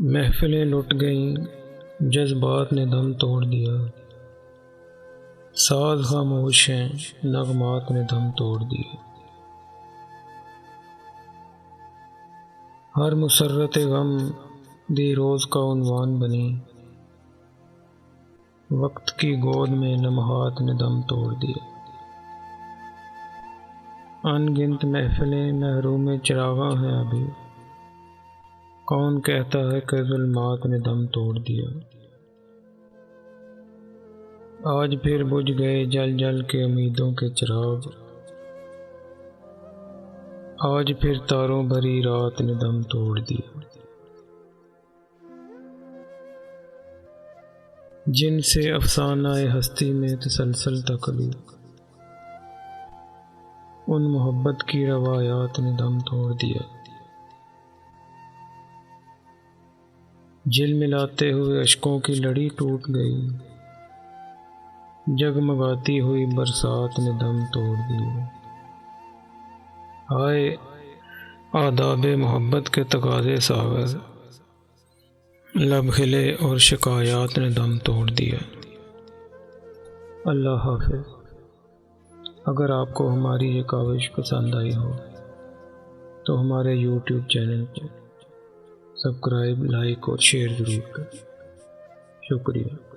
محفلیں لٹ گئیں، جذبات نے دم توڑ دیا، ساز خاموش ہیں، نغمات نے دم توڑ دیا۔ ہر مسرت غم دی روز کا عنوان بنی، وقت کی گود میں لمحات نے دم توڑ دیا۔ ان گنت محفلیں محروم چراغاں ہیں ابھی، کون کہتا ہے کہ ظلمات نے دم توڑ دیا۔ آج پھر بجھ گئے جل جل کے امیدوں کے چراغ، آج پھر تاروں بھری رات نے دم توڑ دیا۔ جن سے افسانہ ہستی میں تسلسل تعلق، ان محبت کی روایات نے دم توڑ دیا۔ جل ملاتے ہوئے اشکوں کی لڑی ٹوٹ گئی، جگمگاتی ہوئی برسات نے دم توڑ دیا۔ ہائے آداب محبت کے تقاضے ساغر، لب کھلے اور شکایات نے دم توڑ دیا۔ اللہ حافظ۔ اگر آپ کو ہماری یہ کاوش پسند آئی ہو تو ہمارے یوٹیوب چینل کو سبسکرائب، لائک اور شیئر ضرور کریں۔ شکریہ۔